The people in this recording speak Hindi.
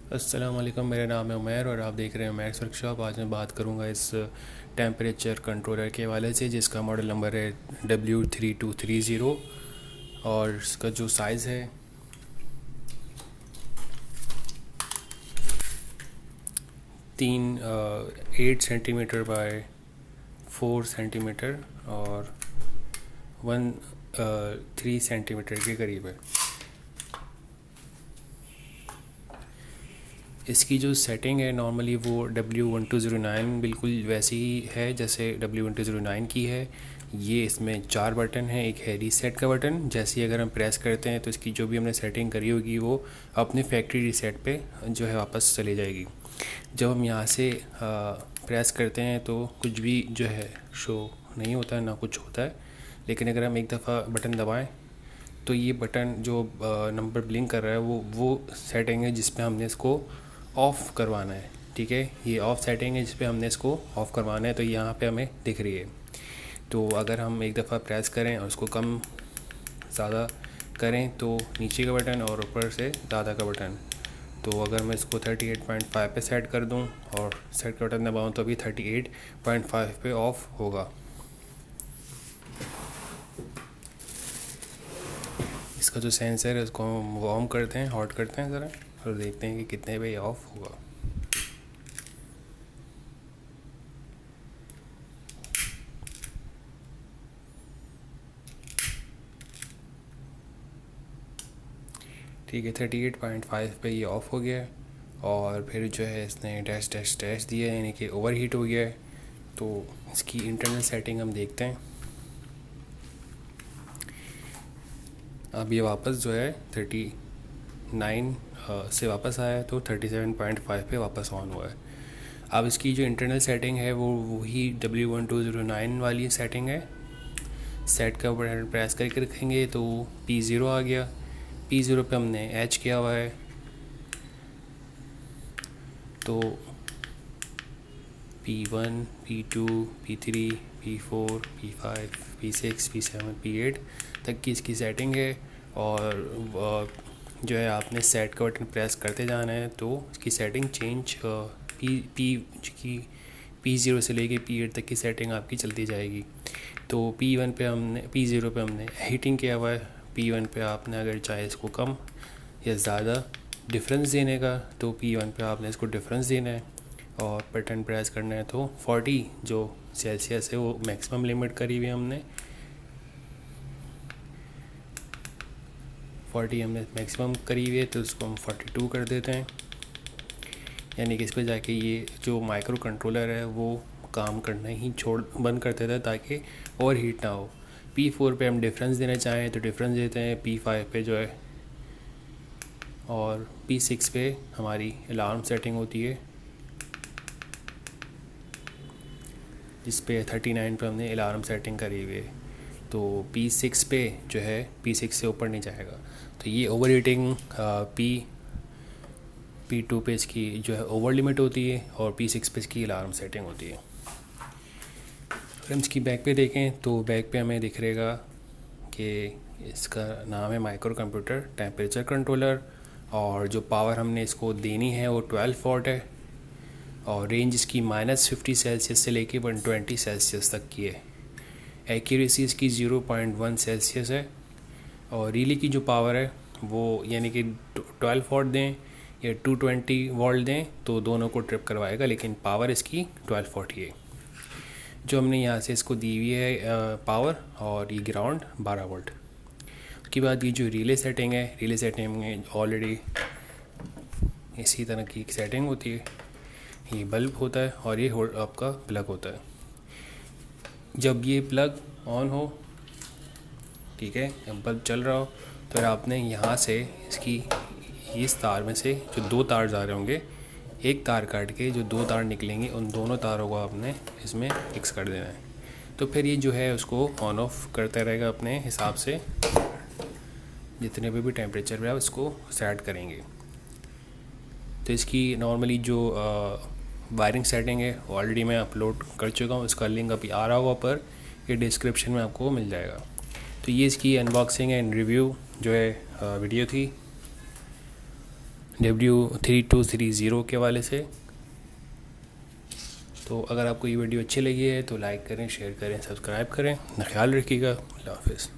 अस्सलाम वालेकुम, मेरा नाम है उमैर और आप देख रहे हैं उमैर्स वर्कशॉप। आज मैं बात करूंगा इस टेम्परेचर कंट्रोलर के हवाले से, जिसका मॉडल नंबर है W3230 और इसका जो साइज़ है 8 सेंटीमीटर बाय 4 सेंटीमीटर और 3 सेंटीमीटर के करीब है। इसकी जो सेटिंग है नॉर्मली वो W1209 बिल्कुल वैसी ही है जैसे W1209 की है। ये इसमें 4 बटन हैं। एक है रीसेट का बटन, जैसे ही अगर हम प्रेस करते हैं तो इसकी जो भी हमने सेटिंग करी होगी वो अपने फैक्ट्री रीसेट पे जो है वापस चली जाएगी। जब हम यहाँ से प्रेस करते हैं तो कुछ भी जो है शो नहीं होता है, ना कुछ होता है। लेकिन अगर हम एक दफ़ा बटन दबाएं तो ये बटन जो नंबर ब्लिंक कर रहा है वो सेटिंग है जिस पे हमने इसको ऑफ़ करवाना है। ठीक है, ये ऑफ़ सेटिंग है जिस पे हमने इसको ऑफ़ करवाना है, तो यहाँ पे हमें दिख रही है। तो अगर हम एक दफ़ा प्रेस करें और उसको कम ज़्यादा करें तो नीचे का बटन और ऊपर से ज़्यादा का बटन। तो अगर मैं इसको 38.5 पे सेट कर दूं और सेट का बटन दबाऊं तो अभी 38.5 पे ऑफ़ होगा। इसका जो सेंसर है उसको हम वार्म करते हैं, हॉट करते हैं ज़रा, और देखते हैं कि कितने पे ऑफ़ होगा। ठीक है, 38.5 पे ये ऑफ़ हो गया है। और फिर जो है इसने डैश डैश डैश दिया है, यानी कि ओवर हीट हो गया है। तो इसकी इंटरनल सेटिंग हम देखते हैं। अब ये वापस जो है 39 से वापस आया है, तो 37.5 पे वापस ऑन हुआ है। अब इसकी जो इंटरनल सेटिंग है वो वही W1209 वाली सेटिंग है। सेट का बटन प्रेस करके रखेंगे तो P0 आ गया। P0 पे हमने एच किया हुआ है, तो P1 P2 P3 P4 P5 P6 P7 P8 तक की इसकी सेटिंग है। और जो है आपने सेट का बटन प्रेस करते जाना है तो इसकी सेटिंग चेंज P0 से लेके P8 तक की सेटिंग आपकी चलती जाएगी। तो P0 पे हमने हीटिंग किया हुआ है। P1 पे आपने अगर चाहे इसको कम या ज़्यादा डिफरेंस देने का तो P1 पे आपने इसको डिफरेंस देना है और बटन प्रेस करना है। तो 40 जो सेल्सियस है वो मैक्सिमम लिमिट करी हुई है हमने, 40 हमने मैक्सिमम करी हुई है, तो उसको हम 42 कर देते हैं। यानी कि इस पर जाके ये जो माइक्रो कंट्रोलर है वो काम करना ही बंद कर देता है ताकि ओवर हीट ना हो। P4 पे हम डिफरेंस देना चाहें तो डिफरेंस देते हैं, P5 पे जो है, और P6 पे हमारी अलार्म सेटिंग होती है जिस पे 39 पे हमने अलार्म सेटिंग करी हुई है। तो P6 पे जो है P6 से ऊपर नहीं जाएगा। तो ये ओवर हीटिंग P2 पे इसकी जो है ओवर लिमिट होती है और P6 पे इसकी अलार्म सेटिंग होती है। अगर हम इसकी बैक पे देखें तो बैक पे हमें दिख रहेगा कि इसका नाम है माइक्रो कंप्यूटर टेम्परेचर कंट्रोलर, और जो पावर हमने इसको देनी है वो 12 वॉट है, और रेंज इसकी -50 सेल्सियस से लेके 120 सेल्सियस तक की है। एक्यूरेसी इसकी 0.1 सेल्सियस है। और रिले की जो पावर है वो यानी कि 12 वॉट दें या 220 वोल्ट दें तो दोनों को ट्रिप करवाएगा, लेकिन पावर इसकी 12 वॉट ही है। जो हमने यहाँ से इसको दी हुई है पावर, और ये ग्राउंड 12 वोल्ट। उसके बाद ये जो रिले सेटिंग है, रिले सेटिंग में ऑलरेडी इसी तरह की एक सेटिंग होती है। ये बल्ब होता है और ये आपका प्लग होता है। जब ये प्लग ऑन हो, ठीक है, जब बल्ब चल रहा हो, तो आपने यहाँ से इसकी इस तार में से जो 2 तार जा रहे होंगे, एक तार काट के जो 2 तार निकलेंगे उन दोनों तारों को आपने इसमें फिक्स कर देना है। तो फिर ये जो है उसको ऑन ऑफ करता रहेगा अपने हिसाब से, जितने पे भी टेम्परेचर पे आप इसको सेट करेंगे। तो इसकी नॉर्मली जो वायरिंग सेटिंग है ऑलरेडी मैं अपलोड कर चुका हूँ, उसका लिंक अभी आ रहा होगा पर ये डिस्क्रिप्शन में आपको मिल जाएगा। तो ये इसकी अनबॉक्सिंग एंड रिव्यू जो है वीडियो थी। W3230 के वाले से। तो अगर आपको ये वीडियो अच्छी लगी है तो लाइक करें, शेयर करें, सब्सक्राइब करें। ख्याल रखिएगा। अल्लाह हाफ़िज़।